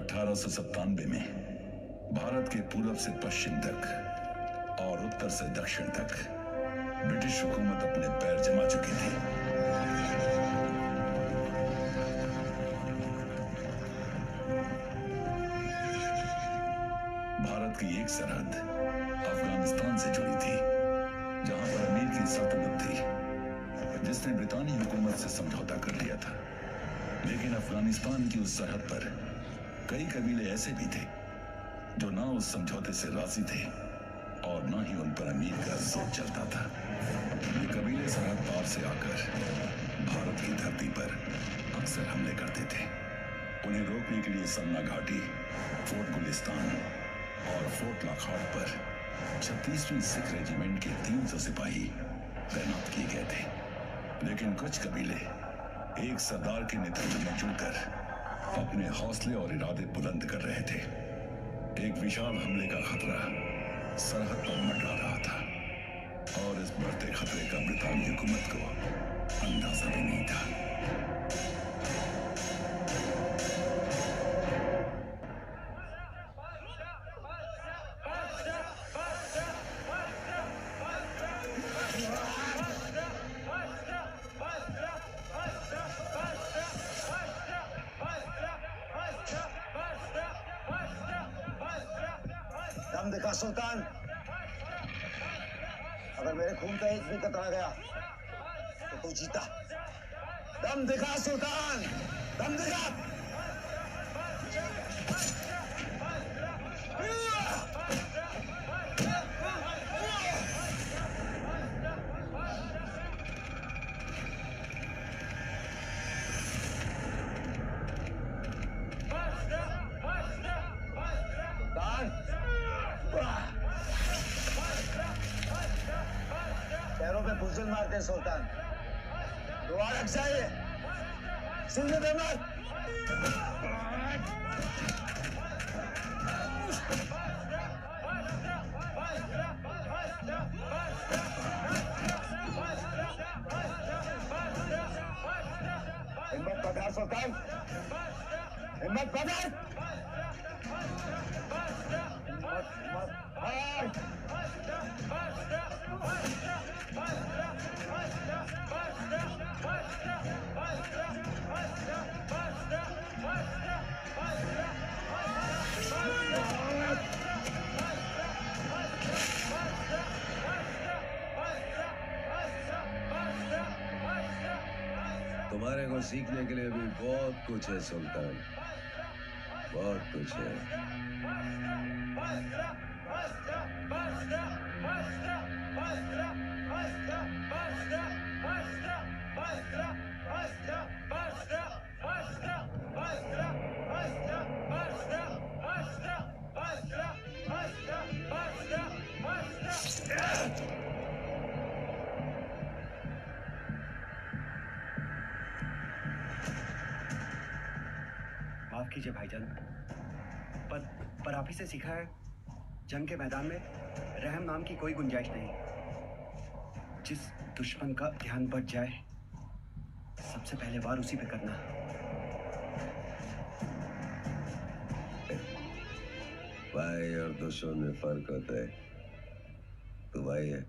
1897 में भारत के पूरब से पश्चिम तक और उत्तर से दक्षिण तक ब्रिटिश हुकूमत अपने पैर जमा चुकी थी। भारत की एक सरहद अफगानिस्तान से जुड़ी थी, जहां पर अमीर की सल्तनत थी, जिसने ब्रितानी हुकूमत से समझौता कर लिया था। लेकिन अफगानिस्तान की उस सरहद पर कई कबीले ऐसे भी थे जो ना उस समझौते से राजी थे और ना ही उन पर अमीर का जोर चलता था। ये कबीले सरहद पार से आकर भारत की धरती पर अक्सर हमले करते थे। उन्हें रोकने के लिए सलना घाटी, फोर्ट गुलिस्तान और फोर्ट लॉकहार्ट पर 36वीं सिख रेजिमेंट के 300 सिपाही तैनात किए गए थे। लेकिन कुछ कबीले एक सरदार के नेतृत्व में जुड़कर अपने हौसले और इरादे बुलंद कर रहे थे। एक विशाल हमले का खतरा सरहद पर मंडरा रहा था और इस बढ़ते खतरे का ब्रितानी हुकूमत को अंदाजा भी नहीं था। दम दिखा सुल्तान, अगर मेरे खून का एक भी कतरा गया तो तू जीता। दम दिखा सुल्तान, दम दिखा। पैरों पे पुजल मारते हैं सुल्तान, दुआ रख जाइए, सीने पे मत। हिम्मत पकड़ सुल्तान, हिम्मत पकड़। तुम्हारे को सीखने के लिए भी बहुत कुछ है सुल्तान, बहुत कुछ है। माफ कीजिए भाईजान, पर आप ही से सीखा है, जंग के मैदान में रहम नाम की कोई गुंजाइश नहीं। जिस दुश्मन का ध्यान बढ़ जाए, सबसे पहले वार उसी पे करना। भाई और दुश्मन में फर्क होता है। तू भाई है।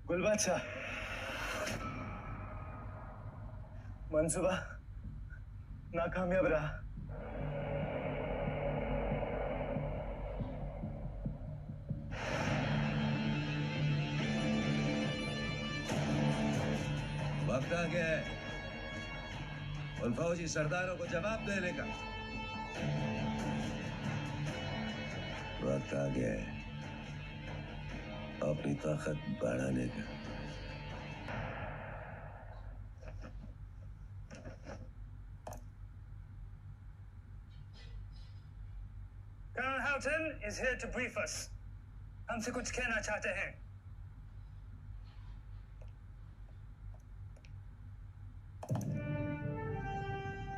गुलबादशाह, मंसूबा नाकामयाब रहा। वक्त आ गया है उन फौजी सरदारों को जवाब देने का। वक्त आ गया है अपनी ताकत बढ़ाने का। Colonel Houghton is here to brief us. हमसे कुछ कहना चाहते हैं।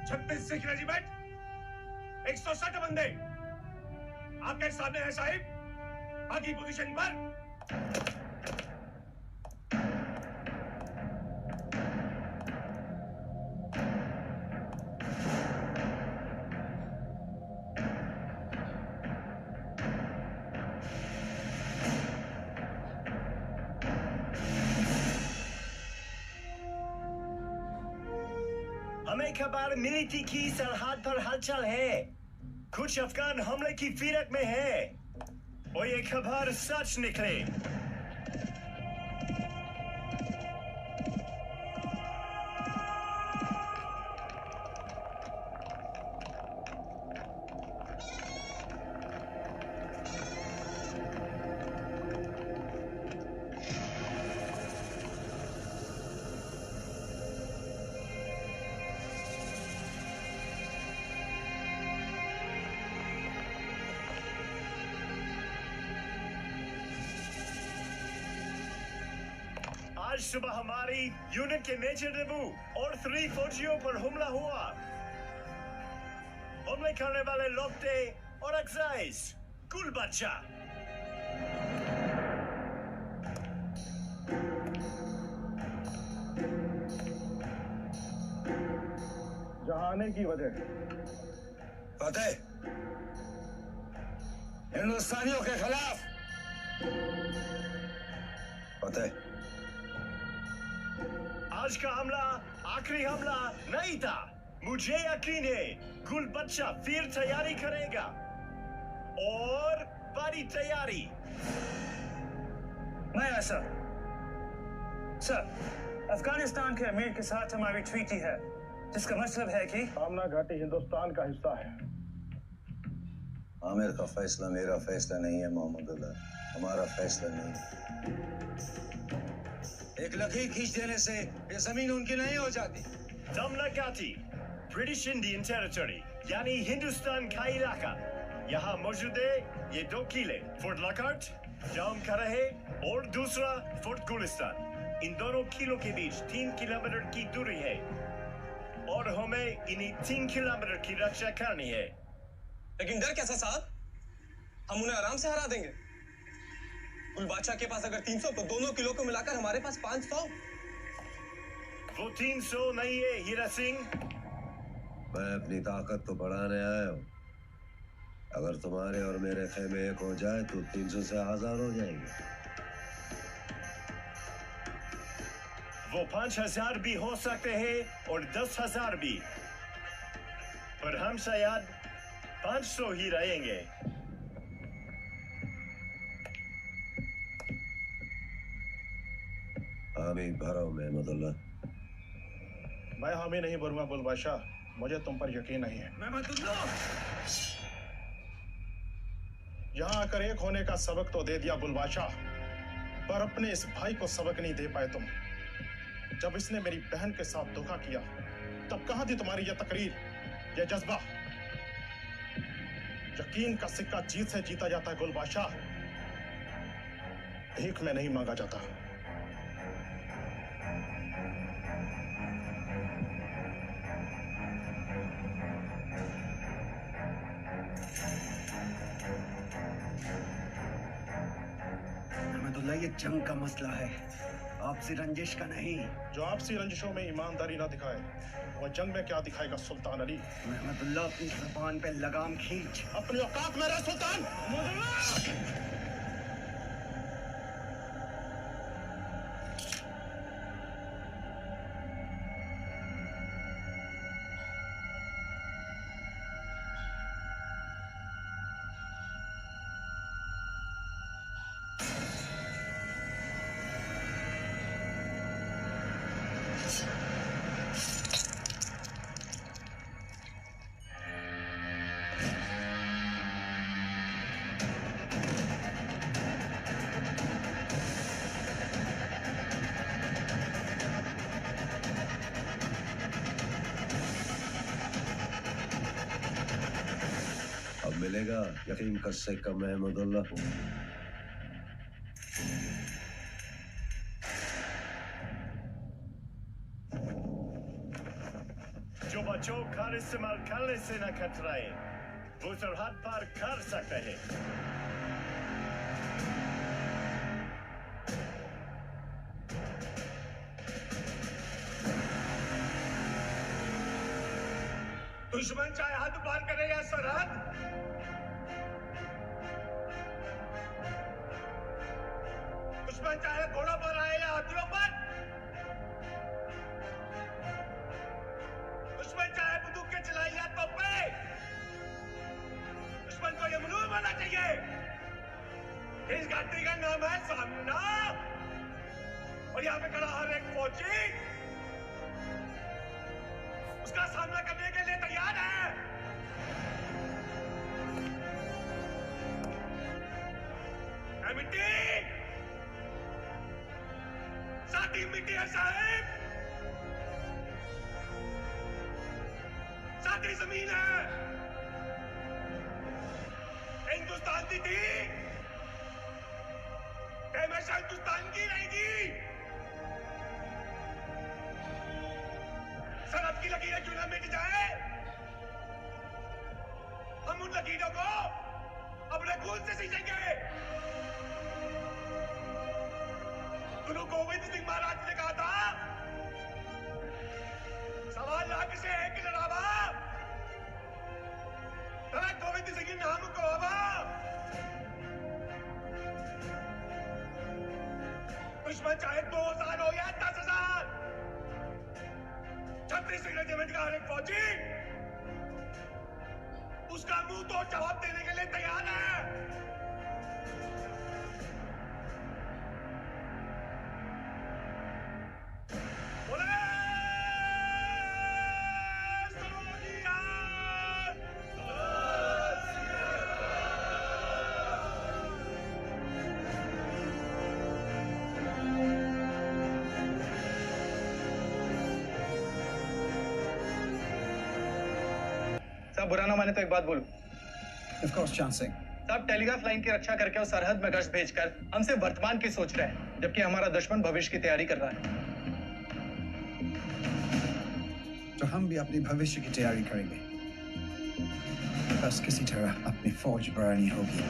छत्तीस सिख रेजिमेंट, 160 बंदे आपके सामने है साहिब। आगे पोजीशन पर। हमें खबर मिली थी कि सरहद पर हलचल है। कुछ अफगान हमले की फिरक में है और ये खबर सच निकले। आज सुबह हमारी यूनिट के मेजर नेबू और 3 फौजियों पर हमला हुआ। हमले करने वाले लोग थे और अक्साइज गुल बच्चा। जहां आने की वजह फतेह हिंदुस्तानियों के खिलाफ फतेह। आज का हमला आखिरी हमला नहीं था। मुझे यकीन है गुल बच्चा फिर तैयारी करेगा और बड़ी तैयारी। मैं ऐसा सर, अफगानिस्तान के अमीर के साथ हमारी ट्रीटी है, जिसका मतलब है कि आमना घाटी हिंदुस्तान का हिस्सा है। आमिर का फैसला मेरा फैसला नहीं है मोहम्मदुल्लाह, हमारा फैसला नहीं है। एक लकीर खींच देने से ये जमीन उनकी नहीं हो जाती। दमनकाती ब्रिटिश इंडियन टेरिटरी यानी हिंदुस्तान का इलाका। यहाँ मौजूद है ये 2 किले, फोर्ट लॉकहार्ट जहाँ हम खड़े हैं और दूसरा फोर्ट गुलिस्तान। इन दोनों किलों के बीच 3 किलोमीटर की दूरी है और हमें इन्हीं 3 किलोमीटर की रक्षा करनी है। लेकिन डर कैसा साहब? हम उन्हें आराम से हरा देंगे। गुल बादशाह के पास अगर 300 तो दोनों किलो को मिलाकर हमारे पास 500। वो 300 नहीं है हीरा सिंह। मैं अपनी ताकत तो बढ़ाने आया हूँ। अगर तुम्हारे और मेरे खेमे एक हो जाए तो 300 से 1000 हो जाएंगे। वो 5000 भी हो सकते हैं और 10,000 भी, पर हम शायद 500 ही रहेंगे। हामी भरो महमदुल्लाह। मैं हामी नहीं भरूंगा गुल बादशाह, मुझे तुम पर यकीन नहीं है। यहाँ आकर एक होने का सबक तो दे दिया गुल बादशाह, पर अपने इस भाई को सबक नहीं दे पाए तुम। जब इसने मेरी बहन के साथ धोखा किया तब कहाँ थी तुम्हारी यह तकरीर, यह जज्बा? यकीन का सिक्का जीत से जीता जाता है गुल बादशाह, भीख में नहीं मांगा जाता। ये जंग का मसला है, आपसी रंजिश का नहीं। जो आपसी रंजिशों में ईमानदारी ना दिखाए वह जंग में क्या दिखाएगा सुल्तान अली? महमदुल्लाह अपनी ज़बान पे लगाम खींच। अपनी औकात में रह सुल्तान। मिलेगा यकीन का सिक्का महमदुल्लाह। जो बच्चों का इस्तेमाल करने से न कतराए वो सरहद पार कर सकते हैं। दुश्मन चाहे हद पार करे या सरहद, दुश्मन चाहे घोड़ों पर आए या हाथियों पर, कंट्री का नाम है सामना, और यहाँ पे खड़ा हर एक फौजी उसका सामना करने के लिए तैयार है। मिट्टी साथी मिट्टी है साहब, साथी जमीन है। हिंदुस्तान की थी हमेशा हिंदुस्तान की रहेगी। सरहद की लकीरें क्यों ना मिट जाए, हम उन लकीरों को अपने खून से सींचेंगे। गुरु गोविंद सिंह महाराज ने कहा था, 1.25 लाख से एक लड़ावा, गोविंद सिंह नाम को हवा। दुश्मन चाहे 2,000 हो या 10,000, 36 रेजिमेंट का हर एक फौजी उसका मुंह तो जवाब देने के लिए तैयार है। साहब बुरा ना माने तो एक बात बोलूं। Of course, Chan Singh. साहब टेलीग्राफ लाइन की रक्षा करके और सरहद में गश्त भेजकर हमसे वर्तमान की सोच रहे हैं, जबकि हमारा दुश्मन भविष्य की तैयारी कर रहा है। तो हम भी अपने भविष्य की तैयारी करेंगे, बस किसी तरह अपनी फौज बढ़ानी होगी।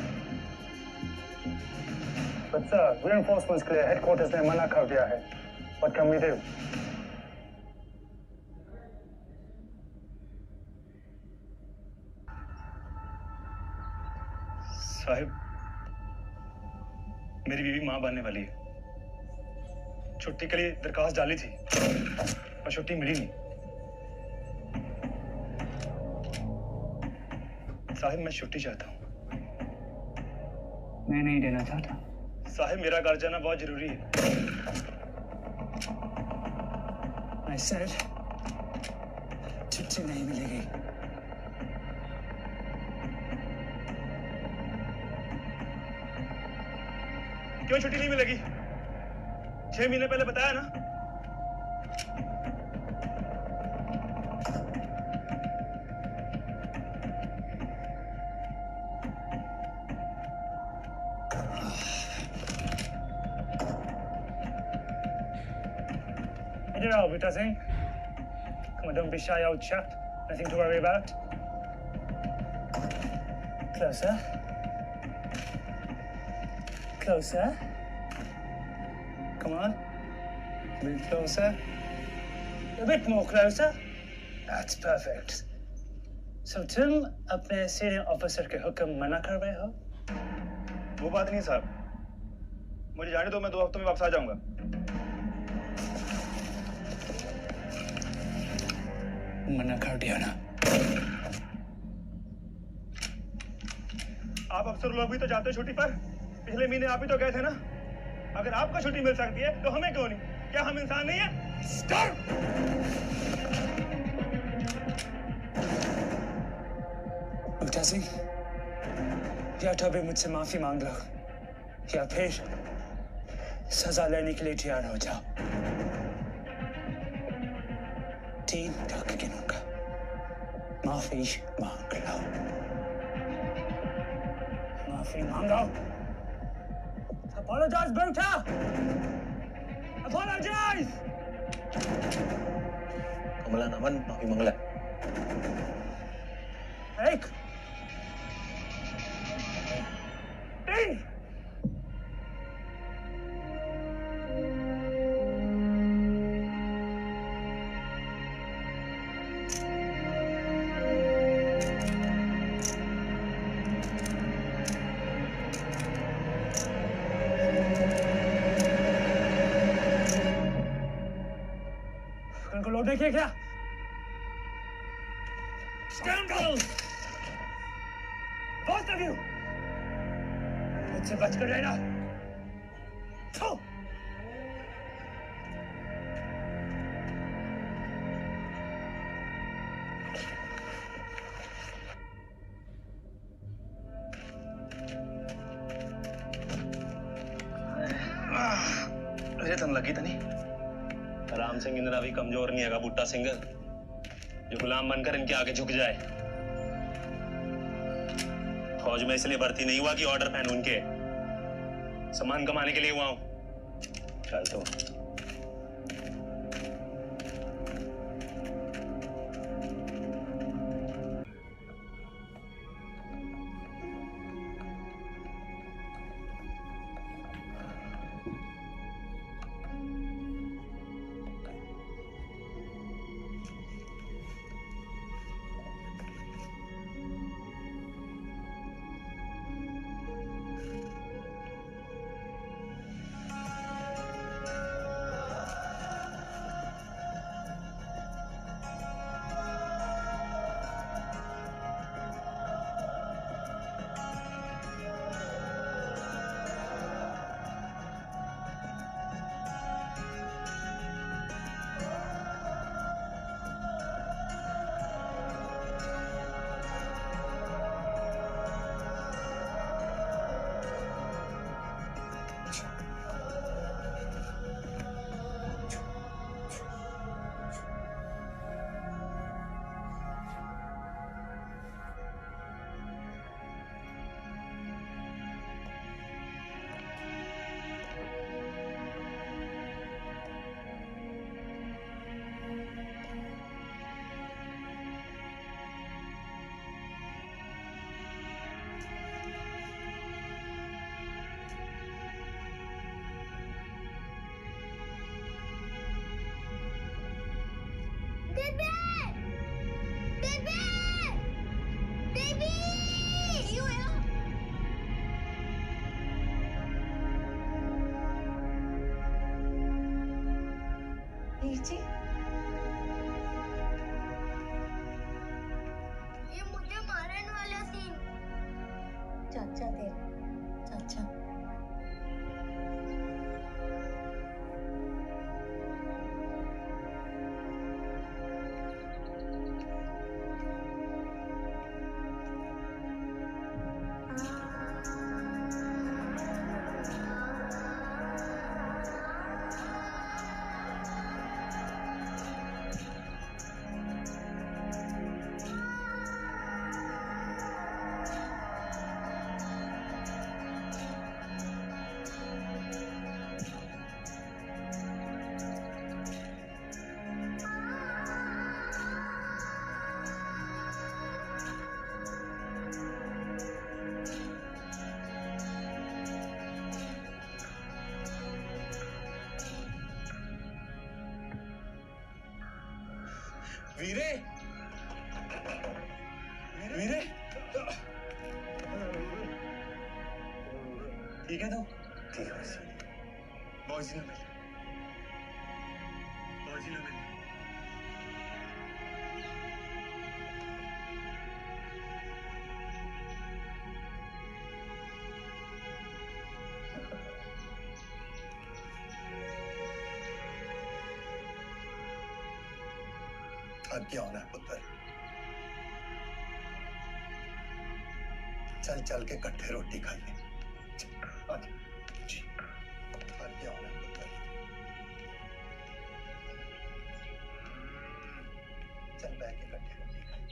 But sir, reinforcements के लिए headquarters ने मना कर दिया है। What can we do? Sahib, मेरी बीवी मां बनने वाली है। छुट्टी के लिए दरखास्त डाली थी पर छुट्टी मिली नहीं। साहिब मैं छुट्टी चाहता हूँ। मैं नहीं देना चाहता। साहिब मेरा घर जाना बहुत जरूरी है। I said, छुट्टी नहीं मिलेगी। क्यों छुट्टी नहीं मिलेगी? 6 महीने पहले बताया ना। Get it out, Vita Singh. Come on, don't be shy, old chap. Nothing to worry about. Closer. Closer. Come on. A bit closer. A bit more closer. That's perfect. So तुम अपने सीनियर ऑफिसर के हुक्म मना कर रहे हो? वो बात नहीं साहब, मुझे जाने दो, मैं 2 हफ्तों में वापस आ जाऊंगा। मना कर दिया ना। आप अफसर लोग भी तो जाते हो छुट्टी पर। पिछले महीने आप ही तो गए थे ना। अगर आपको छुट्टी मिल सकती है तो हमें क्यों नहीं? क्या हम इंसान नहीं है? Stop! बूटा सिंह, या तो अभी मुझसे माफी मांग लो या फिर सजा लेने के लिए तैयार हो जाओ। 3 तक गिनूंगा, माफी मांग लो। माफी मांगो। Apologize, Bhuta! Apologize! कमला नमन माफी मांगला। एक, 3. उनको लोड देखिए क्या? Scoundrels! Both of you! मुझसे बचकर रहना। अरे तुम लगी तो नहीं? राम सिंह इंदिरा भी कमजोर नहीं है बूटा सिंह जो गुलाम बनकर इनके आगे झुक जाए। फौज में इसलिए भर्ती नहीं हुआ कि ऑर्डर पहनूं उनके, सम्मान कमाने के लिए हुआ हूं। चल तो जी ये मुझे मारने वाला सीन। चाचा तेरा चाचा वीरे वीरे ठीक है तो ठीक है मौजी ना मिले मौजी ना मिले थक गया होना है पुत्र। चल चल के इकट्ठे रोटी खाइए। जी थक गया होना है पुत्र। चल बैठ के इकट्ठे रोटी खाइए।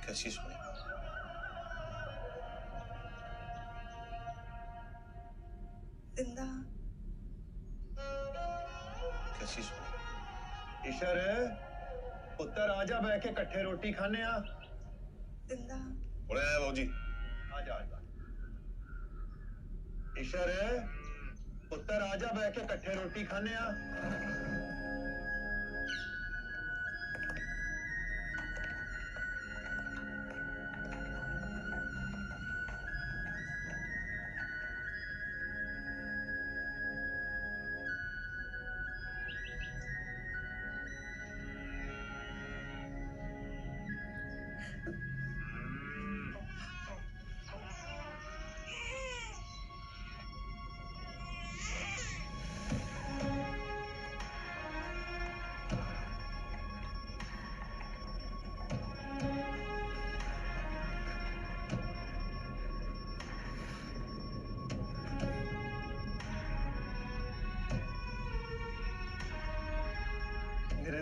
कैसी सुनी जिंदा कैसी सुनी ईशर पुत्र आजा बैठ के इकट्ठे रोटी खाने आ। जिंदा बोले हैं मौजी आजा आजा। ईशर पुत्र आजा बैठ के इकट्ठे रोटी खाने आ।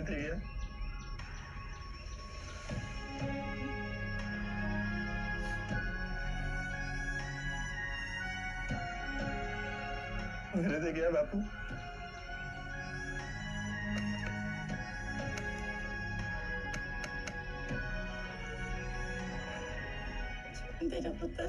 निकली है। मेरे से गया बापू। तेरा पुत्र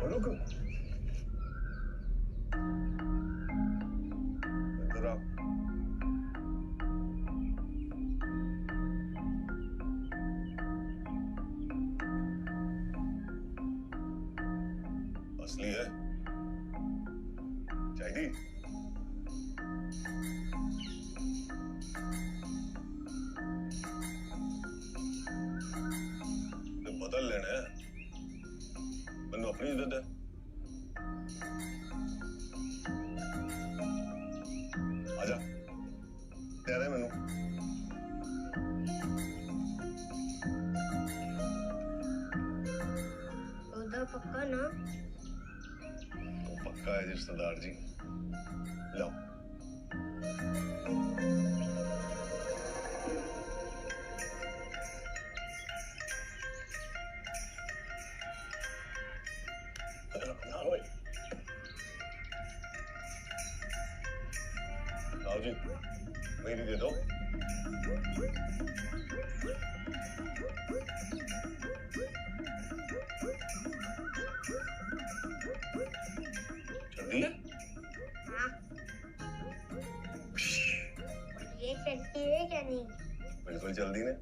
रुको। इधर आओ। असली है चाहिए। बदल लेना है, मैंने अपनी इज्जत है। आजा तैयार है मैनू। सौदा पक्का ना? तो पक्का है जी सरदार जी। लो लाओ जी, मेरी दे दो। जल्दी है। हाँ। ये चलती है क्या नहीं? बिल्कुल जल्दी ने।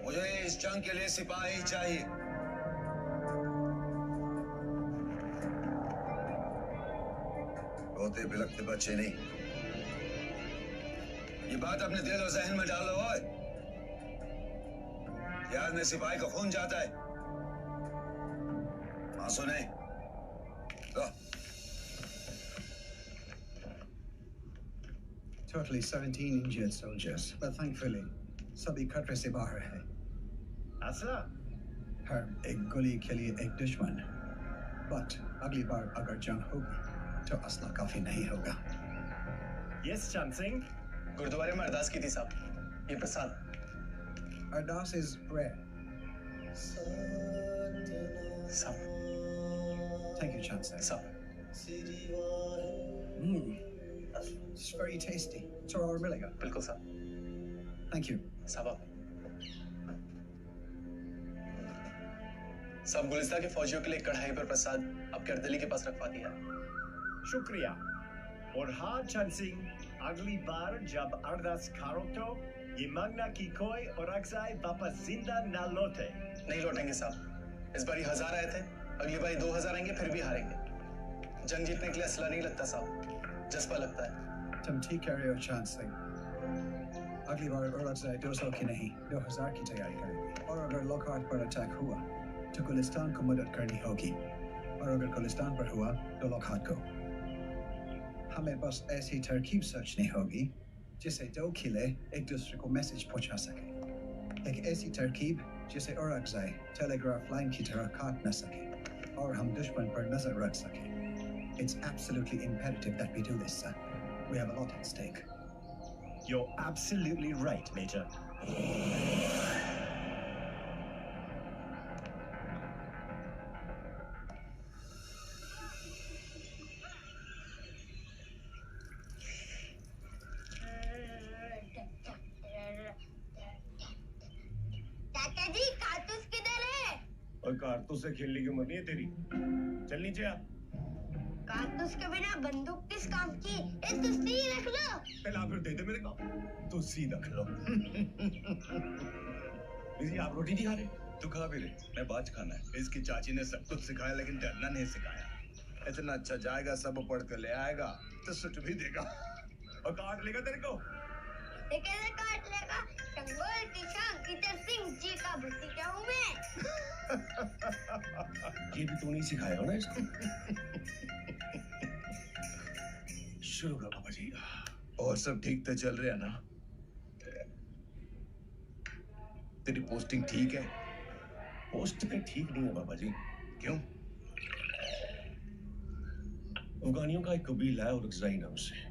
मुझे इस जंग के लिए सिपाही चाहिए। रोते बिलखते बच्चे नहीं। ये बात अपने दिल और जहन में डालो। ओए, याद में सिपाही का खून जाता है। आंसू नहीं। Totally 17 injured soldiers, but thankfully सभी खतरे से बाहर है। असला? हर एक गोली के लिए एक दुश्मन। But अगली बार अगर जंग होगी तो असला काफी नहीं होगा। Yes, चंद सिंह। गुरुद्वारे में अरदास की थी साहब। ये प्रसाद। Ardas is prayer. साहब। Thank you, Chancellor. साहब। It's very tasty. Tora और मिलेगा? बिल्कुल साहब। Thank you. साहब गुलिस्तान के फौजियों के लिए कढ़ाई पर प्रसाद आपके अर्दली के पास रखवा दिया। शुक्रिया। और हाँ चंद सिंह, अगली बार जब अरदास करो तो ये मांगना कि कोई और अक्साई वापस जिंदा ना लौटे। नहीं लौटेंगे साहब। इस बार 1000 आए थे, अगली बार 2000 आएंगे, फिर भी हारेंगे। जंग जीतने के लिए असला नहीं लगता साहब, जज्बा लगता है। तुम ठीक कह रहे हो चांद सिंह। अगली बार औरंगजेब 200 की नहीं 2000 की तैयारी करेंगे। और अगर लॉकहार्ट पर अटैक हुआ तो गुलिस्तान को मदद करनी होगी, और अगर गुलिस्तान पर हुआ तो लॉकहार्ट को। हमें बस ऐसी तरकीब सोचनी होगी जिससे 2 किले एक दूसरे को मैसेज पहुंचा सके। एक ऐसी तरकीब जिसे औरंगजेब टेलीग्राफ लाइन की तरह काट न सके और हम दुश्मन पर नजर रख सके। It's absolutely imperative that we do this, sir. We have a lot at stake. You're absolutely right, Major. चाचा जी, कारतूस किधर है? और कारतूस से खेलने की उम्र नहीं है तेरी। चल नीचे आ। कारतूस के बिना बंदूक किस काम की? ये तुझसे ही रख लो। पहला फिर दे दे मेरे को। तुझसे रख लो। जी आप रोटी नहीं खा रहे? तू खा भी रहे, मैं बाज खाना है। इसकी चाची ने सब कुछ सिखाया लेकिन डरना नहीं सिखाया। इतना अच्छा जाएगा, सब पढ़ कर ले आएगा तो सुट भी देगा और काट लेगा तेरे को। ये कैसे काट लेगा? शंगोल की शान इतर सिंह जी का भतीजा हूँ मैं। ये भी तू नहीं सिखाया हो ना इसको। शुरू करो बाबा जी। और सब ठीक तो चल रहा है ना? तेरी पोस्टिंग ठीक है? पोस्टिंग ठीक नहीं है बाबा जी। क्यों? अफगानियों का एक कबीला है औरंगजेब नाम से।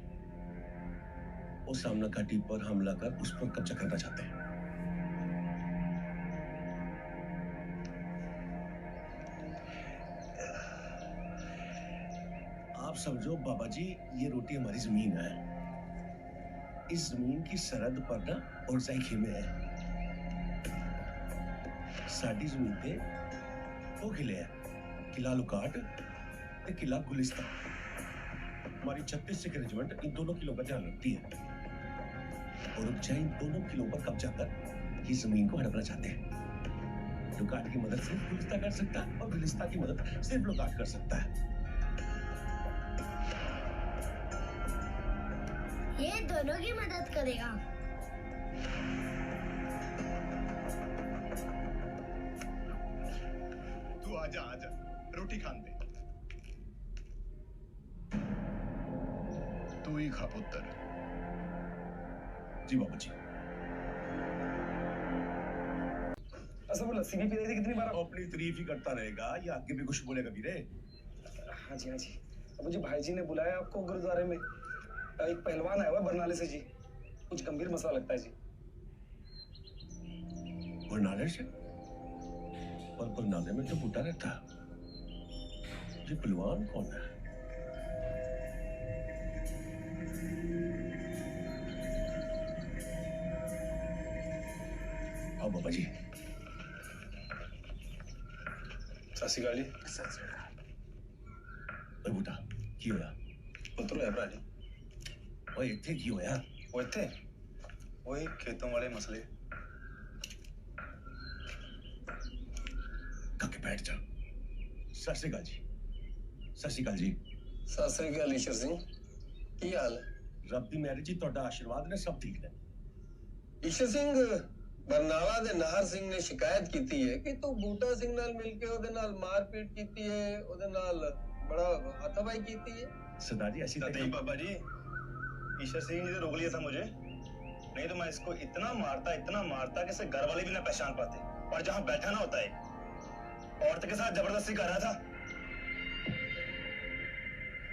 वो सामना घाटी पर हमला कर उस पर कब्जा करना चाहते हैं। आप समझो बाबा जी, ये रोटी हमारी जमीन है। इस जमीन की सरहद पर ना औरंगजेब खेमे है। साडी जमीन पे 2 किले हैं, किला लुकाट और किला गुलिस्तान। हमारी 36 सिख रेजिमेंट इन दोनों किलों का ध्यान रखती है और औरंगजेब इन दोनों किलों पर कब्जा कर ये जमीन को हड़पना चाहते हैं। लुकाट की मदद सिर्फ गुलिस्तान कर सकता है और गुलिस्तान की मदद सिर्फ लुकाट कर सकता है। ये दोनों की मदद करेगा। तू आजा आजा, रोटी खान दे। तू ही खा पुत्र। जी बाबा जी। अच्छा वो लस्सी भी पी रही थी कितनी बार? अपनी तारीफ ही करता रहेगा या आगे भी कुछ बोलेगा वीरे? हाँ जी हाँ जी। अब जी भाई जी ने बुलाया आपको गुरुद्वारे में। एक पहलवान आया हुआ बरनाले से जी, कुछ गंभीर मसला लगता है जी। बरनाले से? पर बरनाले में तो बूटा रहता है। ये पहलवान कौन है? आओ बाबा जी। सत श्री अकाल जी। बूटा की होया? पुत्र है भरा जी। ओए इत्थे की होया? वो इत्थे वही खेतों वाले मसले। काके बैठ जा। सत श्री अकाल जी। सत श्री अकाल जी। सत श्री अकाल ईश्वर सिंह, की हाल है? रब दी मेहर जी, तुहाडा आशीर्वाद ने सब ठीक ने। ईश्वर सिंह, बरनाला दे नाहर सिंह ने शिकायत की है कि तू बूटा सिंह नाल मिलके ओदे नाल मारपीट की है, ओदे नाल बड़ा हाथापाई की है। सरदार जी ऐसी नहीं बाबा जी, ईश्वर सिंह जी ने रोक लिया था मुझे, नहीं तो मैं इसको इतना मारता कि इसे घर वाले भी ना पहचान पाते। और जहां बैठा ना होता है औरत के साथ जबरदस्ती कर रहा था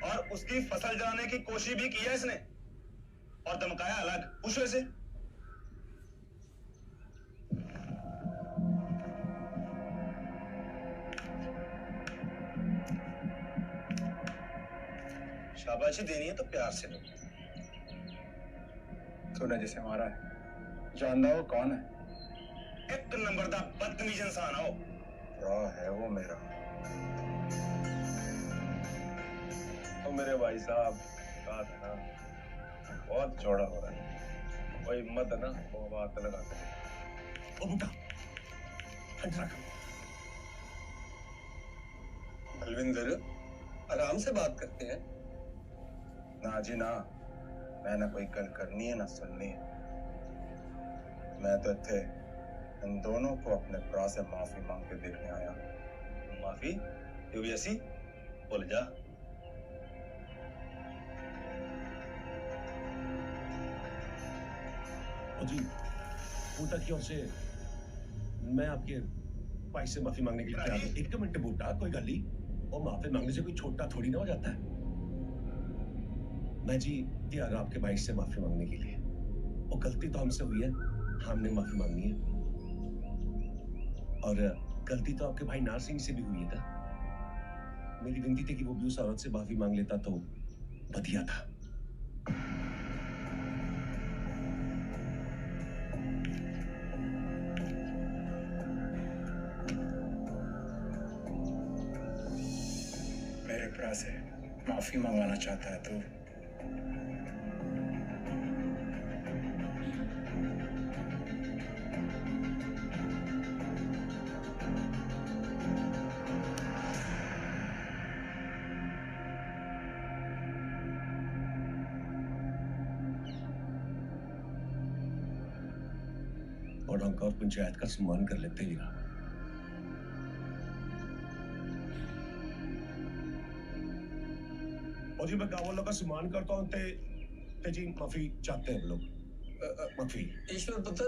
और उसकी फसल जलाने की कोशिश भी की है इसने और धमकाया अलग। पूछो इसे। शाबाशी देनी है तो प्यार से दो। तूने जिसे मारा है जानदा वो कौन है? एक नंबर दा बदतमीज इंसान हो। रा है वो मेरा। तो मेरे भाई साहब कहा था ना, बहुत चौड़ा हो रहा है, कोई मत ना वो बात लगा दे। ओ बुटा हट रखा। बलविंदर आराम से बात करते हैं। ना जी ना, मैं ना कोई गल करनी है ना सुननी है। मैं तो थे इन दोनों को अपने भरा से माफी मांग के देखने आया। माफी क्यों भी ऐसी बोल जा। जी बूटा की ओर से मैं आपके भाई से माफी मांगने के लिए तैयार हूं। एक मिनट बूटा, कोई गल नहीं, और माफी मांगने से कोई छोटा थोड़ी ना हो जाता है। मैं जी तैयार हूं आपके भाई से माफी मांगने के लिए। वो गलती तो हमसे हुई है, हमने माफी मांगनी है। और गलती तो आपके भाई नार सिंह से भी हुई था। मेरी विनती थी कि वो भी उस औरत से माफी मांग लेता तो बढ़िया था। मेरे भरा से माफी मंगवाना चाहता है तू? और अंक और पंचायत का सम्मान कर लेते ही ना। और जी मैं गांव वालों का सम्मान करता हूं ते जी माफी चाहते हैं हम लोग। माफी। ईश्वर पुत्र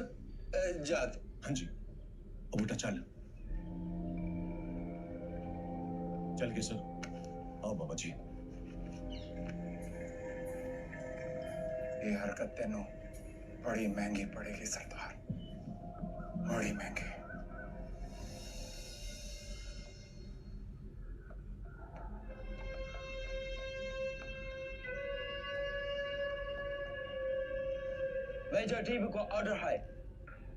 जात। हाँ जी। ओ बेटा चल के सर। आओ बाबा जी। ये हरकत तेनों बड़ी महंगी पड़ेगी सरदार, बड़ी महंगी। मेजर टीबी को ऑर्डर है,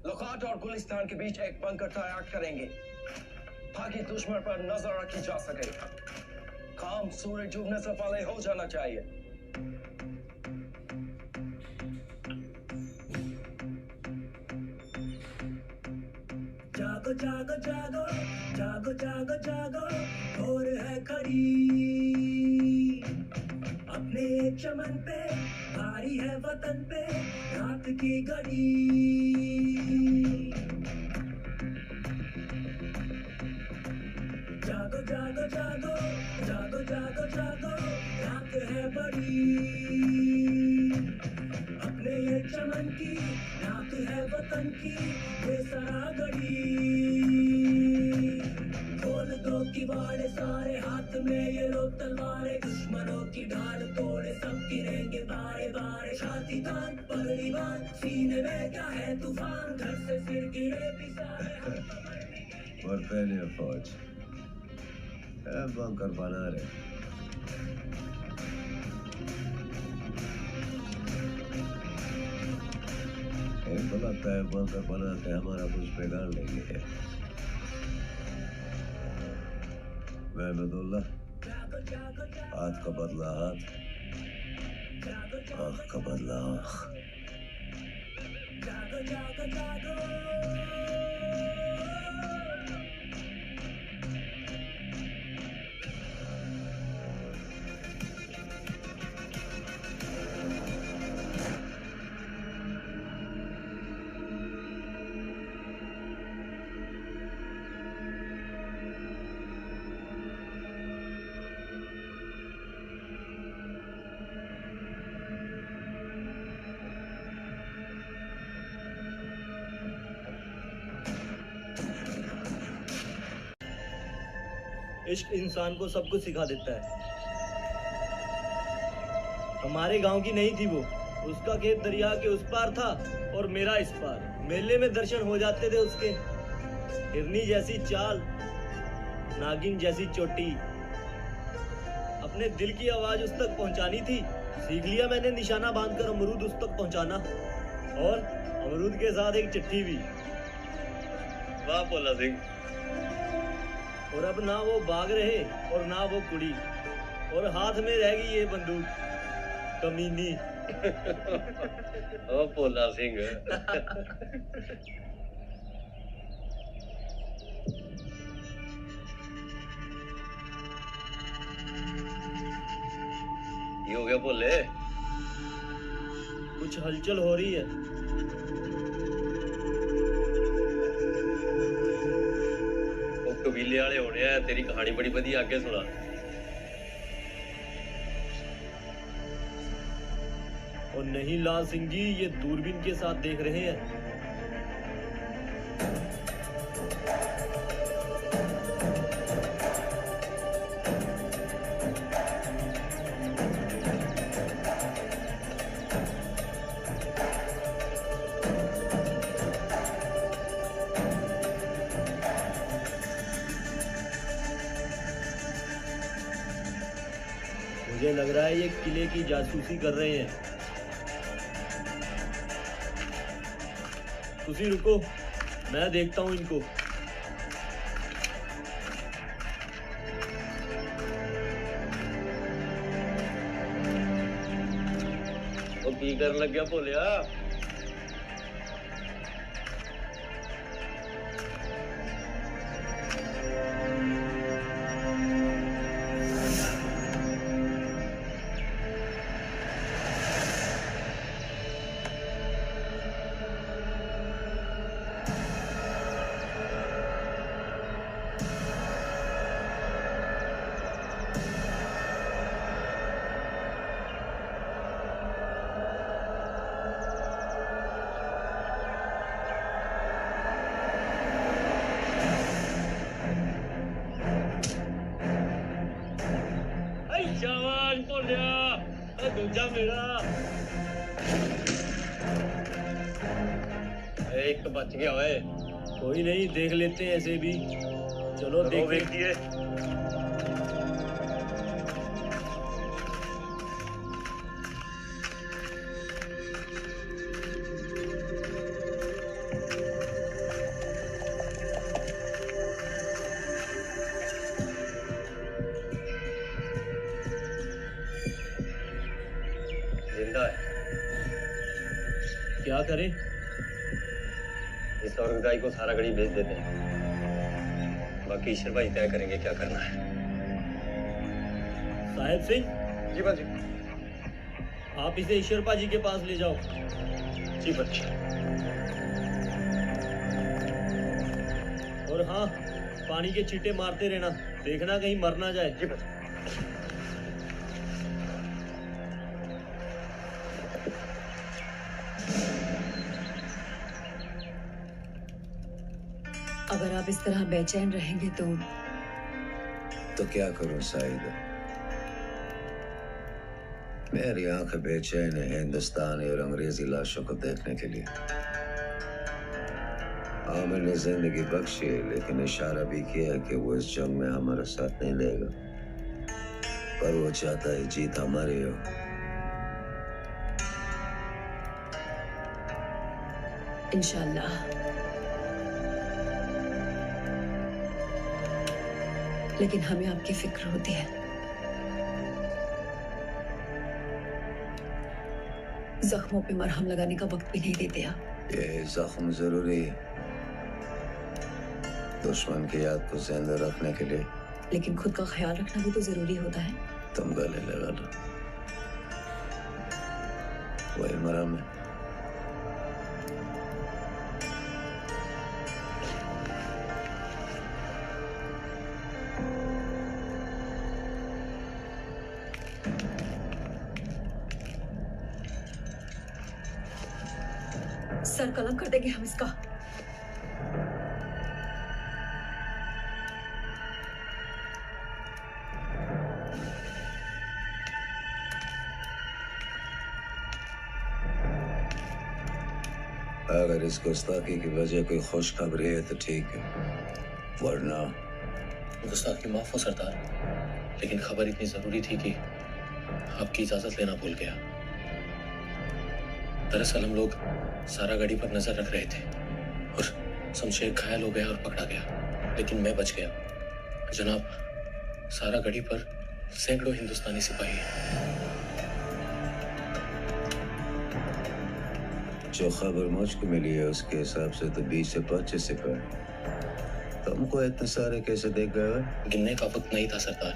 लखाट और गुलिस्तान के बीच एक बंकर तैयार करेंगे ताकि दुश्मन पर नजर रखी जा सके। काम सूरज डूबने से पहले हो जाना चाहिए। जागो जागो जागो जागो जागो जागो, भोर है खड़ी अपने चमन पे, भारी है वतन पे रात की घड़ी। जागो जागो जागो जागो जागो जागो, रात है बड़ी अपने ये चमन की, रात है वतन की बेसरा घड़ी। खोल दो किवाड़े सारे, हाथ में ये लो तलवारें, दुश्मनों की ढाल तोड़े सब गिरेंगे बारे बारे। छाती तान पगड़ी बांध, सीने में क्या है तूफान, घर से फिर गिरे भी सारे। और पहले फौज बंकर बना रहे। इनको लगता है बंकर बना के हमारा कुछ बिगाड़ लेंगे। महमदुल्ला, हाथ का बदला हाथ, आँख का बदला आँख। जागो जागो जागो इश्क इंसान को सब कुछ सिखा देता है। हमारे गांव की नहीं थी वो, उसका खेत दरिया के उस पार था और मेरा इस पार। मेले में दर्शन हो जाते थे उसके, हिरनी जैसी चाल, नागिन जैसी चोटी। अब अपने दिल की आवाज उस तक पहुंचानी थी। सीख लिया मैंने निशाना बांधकर अमरूद उस तक पहुंचाना, और अमरूद के साथ एक चिट्ठी भी। वाह भोला सिंह। और अब ना वो भाग रहे और ना वो कुड़ी, और हाथ में रह गई ये बंदूक कमीनी। ओ भोला सिंह। ये हो गया भोले? कुछ हलचल हो रही है। वो कबीले वाले होने हैं, तेरी कहानी बड़ी बढ़िया, आगे सुना। और नहीं लाल सिंह जी, ये दूरबीन के साथ देख रहे हैं। मुझे लग रहा है ये किले की जासूसी कर रहे हैं। तुसी रुको, मैं देखता हूं इनको। वो की कर लग गया भोलिया? दूजा मेरा एक तो बच गया। ओए कोई नहीं, देख लेते हैं ऐसे भी। चलो देखिए। क्या करें? इस और गाय को सारा गड़ी भेज देते हैं, बाकी ईश्वर भाई तय करेंगे क्या करना है। साहिब सिंह। जी बाजी। आप इसे ईश्वरपा जी के पास ले जाओ। जी बाजी। और हाँ, पानी के छींटे मारते रहना, देखना कहीं मर ना जाए। जी बाजी। अगर आप इस तरह बेचैन रहेंगे तो क्या करूं साइद? मेरी आंखें बेचैन है हिंदुस्तानी और अंग्रेजी लाशों को देखने के लिए। आमिर ने जिंदगी बख्शी है, लेकिन इशारा भी किया है कि वो इस जंग में हमारा साथ नहीं देगा, पर वो चाहता है जीत हमारी हो। इंशाल्लाह। लेकिन हमें आपकी फिक्र होती है। जख्मों पे मरहम लगाने का वक्त भी नहीं देते आप। ये जख्म जरूरी है दुश्मन की याद को जिंदा रखने के लिए, लेकिन खुद का ख्याल रखना भी तो जरूरी होता है। तुम गले लगा लो, वही मरहम है। सर कलम कर देंगे हम इसका। अगर इस गुस्ताखी की वजह कोई खुशखबरी है तो ठीक है, वरना गुस्ताखी माफ हो सरदार। लेकिन खबर इतनी जरूरी थी कि आपकी इजाजत लेना भूल गया। दरअसल हम लोग सारा गाड़ी पर नजर रख रहे थे और शमशेर घायल हो गया और पकड़ा गया, लेकिन मैं बच गया। जनाब, सारा गाड़ी पर सैकड़ों हिंदुस्तानी सिपाही हैं। जो खबर मुझको मिली है उसके हिसाब से तो 20 से 25 सिपाही। तुमको इतने सारे कैसे देख गए? गिनने का वक्त नहीं था सरदार,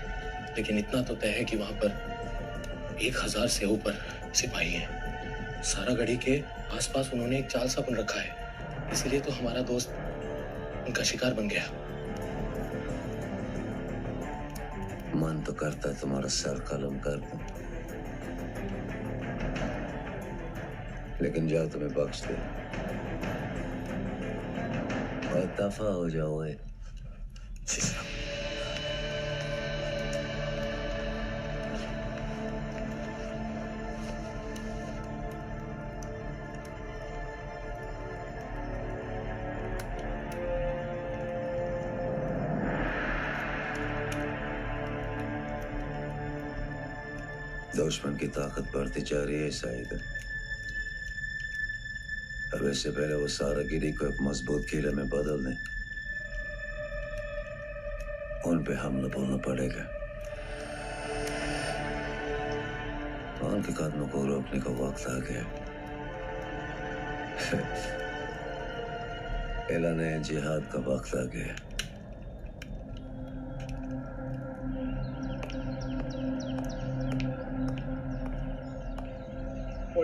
लेकिन इतना तो तय है कि वहां पर 1000 से ऊपर सिपाही हैं। सारा गढ़ी के आसपास उन्होंने एक जाल सा बुन रखा है, इसलिए तो हमारा दोस्त उनका शिकार बन गया। मन तो करता है तुम्हारा सर कलम कर दूं, लेकिन जाओ तुम्हें बख्श दे और दफा हो जाओ। दुश्मन की ताकत बढ़ती जा रही है साइद। अब इससे पहले वो सारा गिरी को एक मजबूत किले में बदल दें, उन पे हमला बोलना पड़ेगा। उनके कदमों को रोकने का वक्त आ गया। ऐलान जिहाद का वक्त आ गया।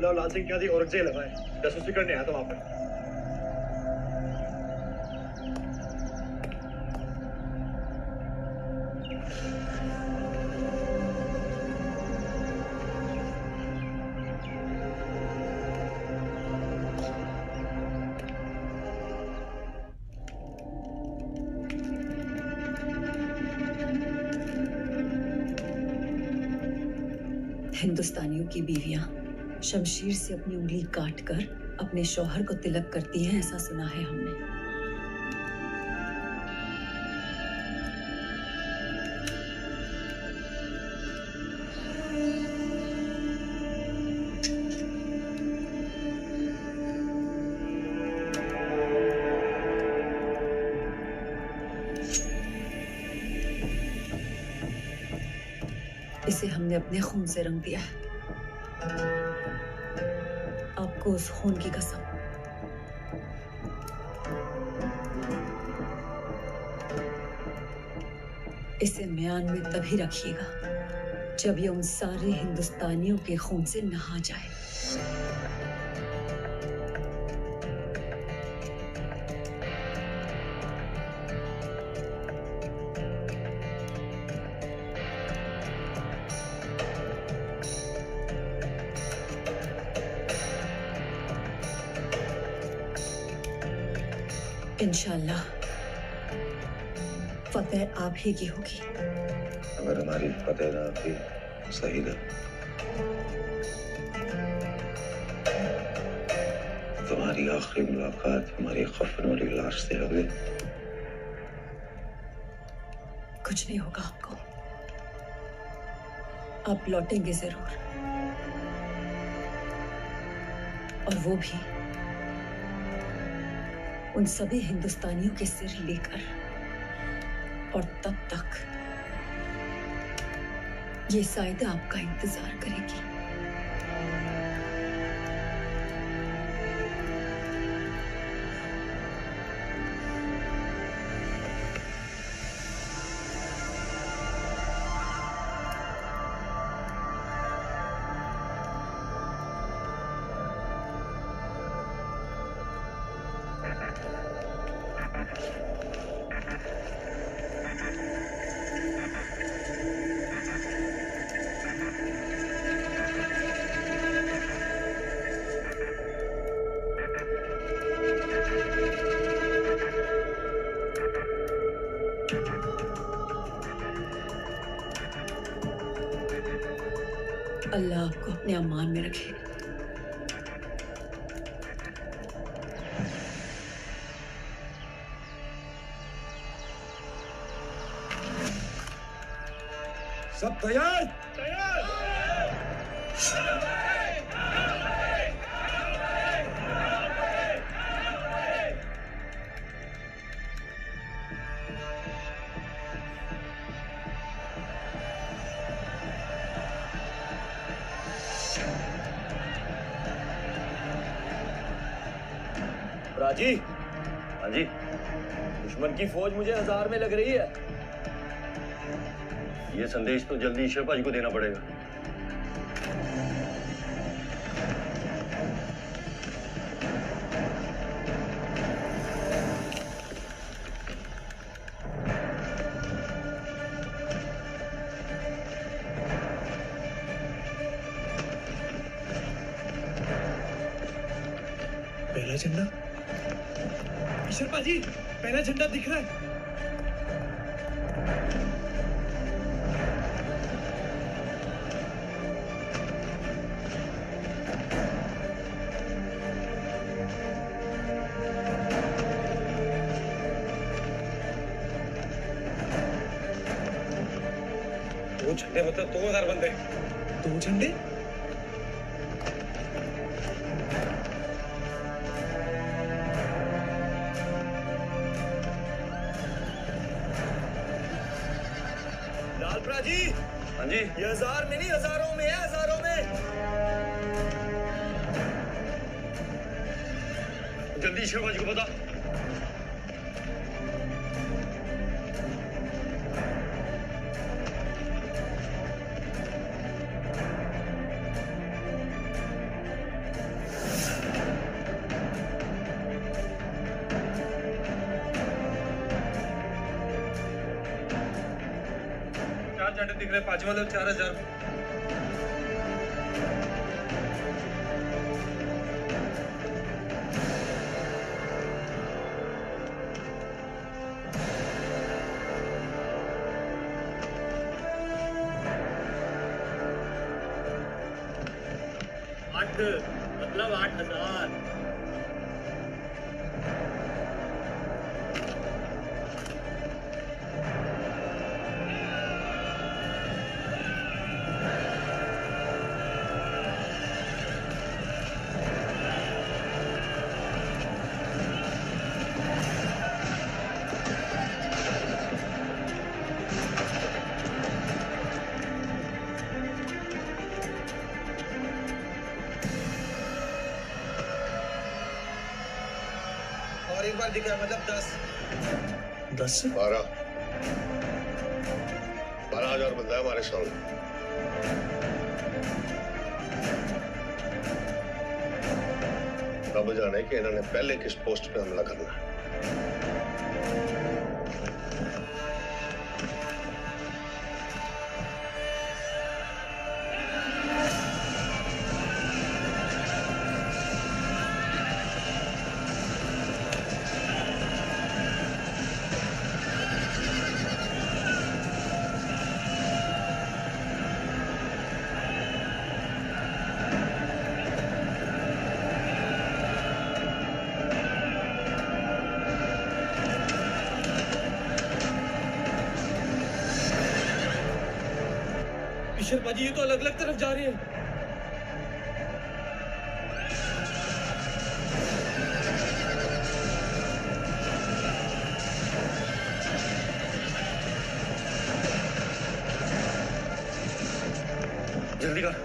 लाल सिंह क्या थी औरंगजेब लगाए जासूसी करने आया था वहां पर। हिंदुस्तानियों की बीवियां शमशीर से अपनी उंगली काटकर अपने शौहर को तिलक करती हैं, ऐसा सुना है हमने। इसे हमने अपने खून से रंग दिया है। आपको उस खून की कसम। इसे म्यान में तभी रखिएगा जब ये उन सारे हिंदुस्तानियों के खून से नहा जाए। इंशाल्लाह फतेह आप ही की होगी। अगर हमारी फतेह ना थी सही ना, तुम्हारी आखिरी मुलाकात हमारी खफन वाली लाश से होगी। कुछ नहीं होगा आपको, आप लौटेंगे जरूर, और वो भी उन सभी हिंदुस्तानियों के सिर लेकर। और तब तक ये साइदा आपका इंतजार करेगी। अल्लाह आपको अपने अमान में रखे। सब तैयार? राजी, हाँ जी। दुश्मन की फौज मुझे 1000 में लग रही है। ये संदेश तो जल्दी ईश्वर भाजी को देना पड़ेगा। पहला झंडा, ईश्वर पाजी, पहला झंडा दिख रहा है। दो झंडे मतलब 2000 बंदे। 2 झंडे? लालप्रा जी, हाँ जी। ये 1000 में नहीं, हजारों में है, हजारों में। जल्दी ईश्वर भाजी को बता। झंडे दिख रहे, पाजी मतलब 4000। मतलब 8000। और एक बार दिखा मतलब 10। 12 12,000 बंदा है हमारे सामने। रब जाने कि इन्होंने पहले किस पोस्ट पे हमला करना है। ईश्वर पाजी, ये तो अलग अलग तरफ जा रहे हैं। जल्दी कर।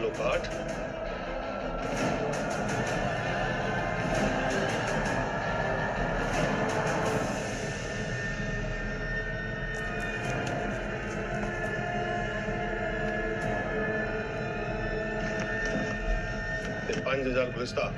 लोकाट, ते 5000 गुलिस्ता।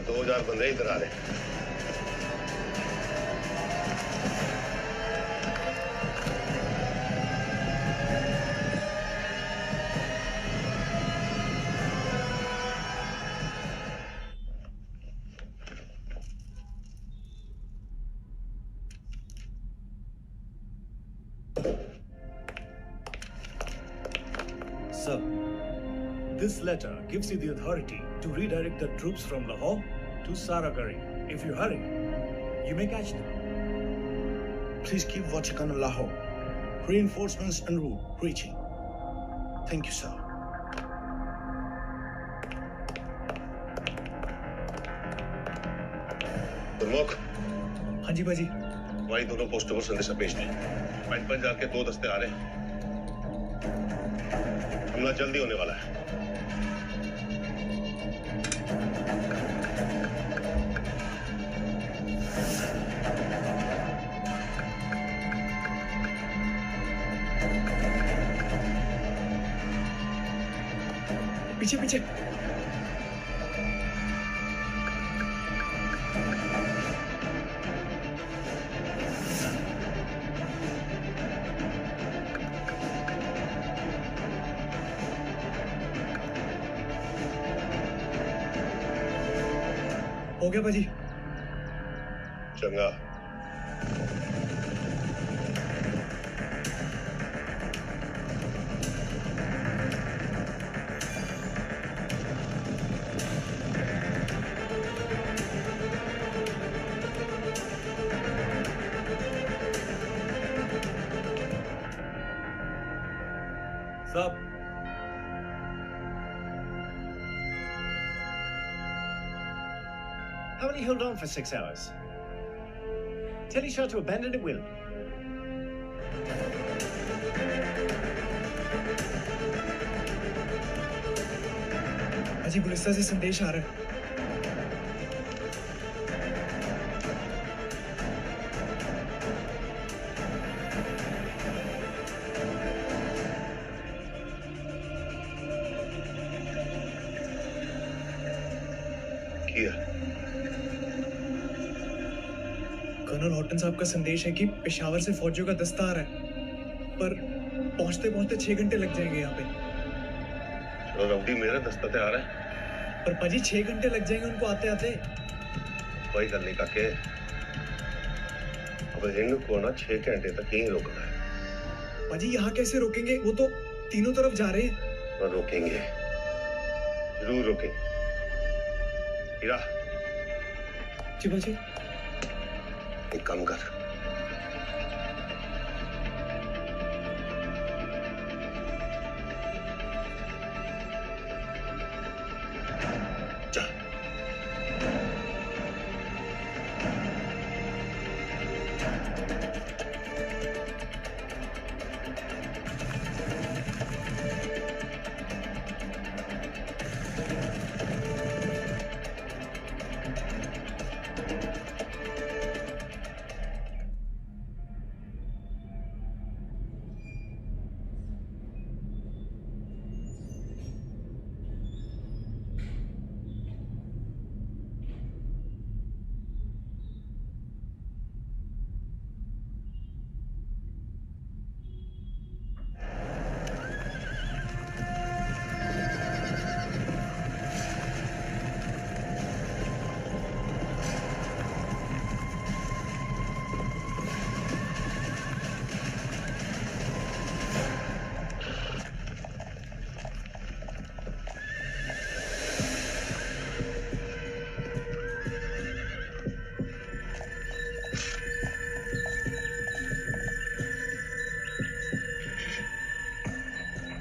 2000 बंदे इधर आ रहे। Sir, this letter gives you the authority to redirect the troops from Lahore to Saragari. If you hurry, you may catch them. Please keep watching on Lahore. Reinforcements en route, reaching. Thank you, sir. गुरमुख। हाँ जी बाजी। हमारी दोनों पोस्टों पर संदेशा भेज दें। पंजाब के 2 दस्ते आ रहे हैं। हमला जल्दी होने वाला है। पीछे पीछे। हो गया बाजी। चंगा। Stop. How will he hold on for 6 hours? Tell Ishar to abandon at will. अजी गुलिस्ता से संदेश आ रहा है। कर्नल हॉटन साहब का संदेश है कि पेशावर से फौजियों का दस्ता आ रहा है, पर पहुंचते पहुंचते 6 घंटे लग जाएंगे यहाँ पे। चलो रउडी मेरा दस्ता ते आ रहा है। पर पाजी 6 घंटे लग जाएंगे उनको आते आते। कोई गल नहीं काके। अब इनको ना 6 घंटे तक यहीं रोकना है। पाजी यहाँ कैसे रोकेंगे? वो तो तीनों तरफ जा रहे हैं। और रोकेंगे, जरूर रोकेंगे। हीरा। जी बाजी। एक काम कर, जा।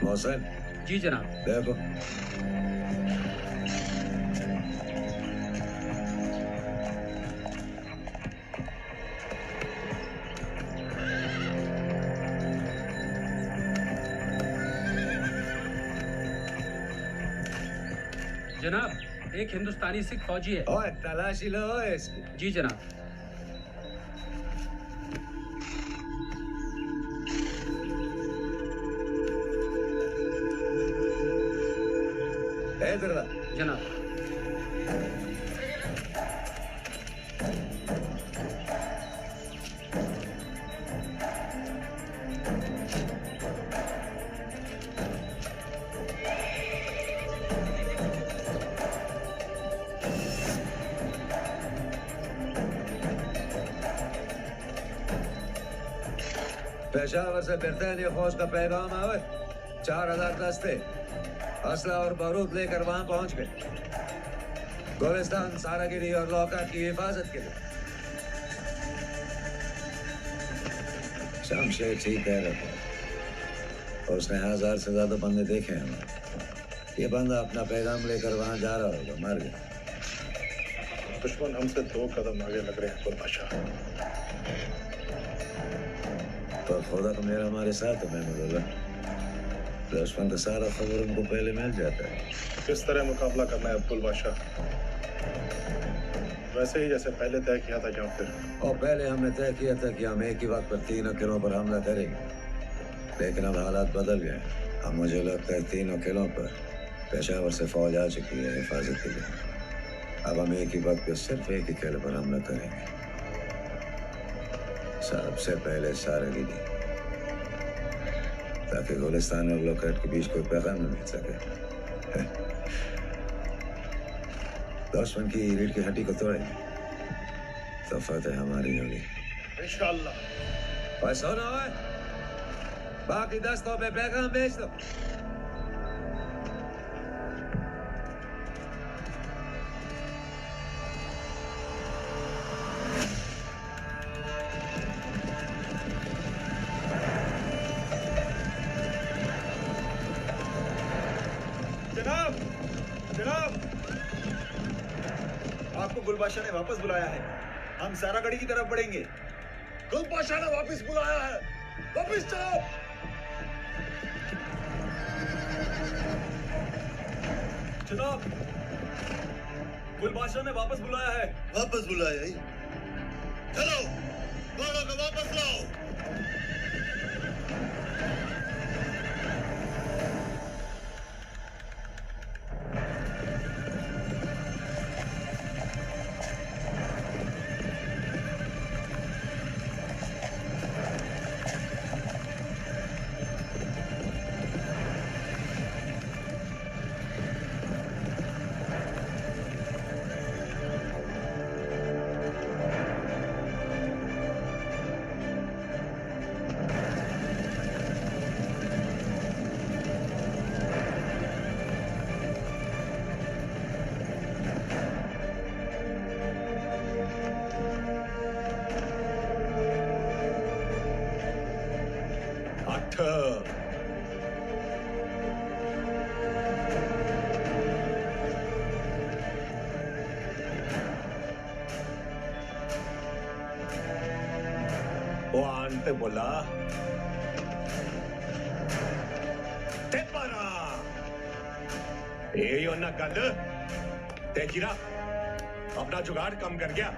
मोहसिन। जी जनाब। देखो जनाब, एक हिंदुस्तानी सिख फौजी है। ओए तलाशी लो इसकी। जी जनाब। इधर जनाब। पेशावर से बरतानिया फौज का पैगाम आवे। 4000 दस्ते असला और बारूद लेकर वहां पहुंच गए। गोलिस्तान, सारागिरी और लौकात की हिफाजत के लिए। शमशेर ठीक कह रहा था। उसने 1000 से ज्यादा बंदे देखे हैं। ये बंदा अपना पैगाम लेकर वहां जा रहा होगा। मर गया। दुश्मन हमसे 2 कदम आगे लग रहे हैं गुलबादशाह। तो खुदा तो मेरा हमारे साथ है महमूदुल्लाह। दुश्मन का सारा खबर उनको पहले मिल जाता है। किस तरह मुकाबला करना है अब्दुल बादशाह? वैसे ही जैसे पहले तय किया था या फिर? और पहले हमने तय किया था कि हम एक ही वक्त पर 3 किलों पर हमला करेंगे, लेकिन अब हालात बदल गए। अब मुझे लगता है 3 किलों पर पेशावर से फौज आ चुकी है हिफाजत के लिए। अब हम एक ही वक्त पे सिर्फ एक ही किले पर हमला करेंगे। सबसे पहले सारागिरी, ताकि गुलिस्तान और लोकेट के बीच कोई पैगाम न मिल सके। दुश्मन की रीढ़ की हड्डी को तोड़ेंगे तो फतेह हमारी होगी इंशाअल्लाह। और सुनो, बाकी दस्तों पे पैगाम भेज दो। जनाब, जनाब, आपको गुलबादशाह ने वापस बुलाया है। हम सारागढ़ी की तरफ बढ़ेंगे। गुलबादशाह ने वापस बुलाया है। वापस चलो। जनाब, गुलबादशाह ने वापस बुलाया है। वापस बुलाया है? चलो, घोड़ों को वापस लाओ। te bola. Te para. ये ना गल ते गिरा अपना जुगाड़ कम कर गया।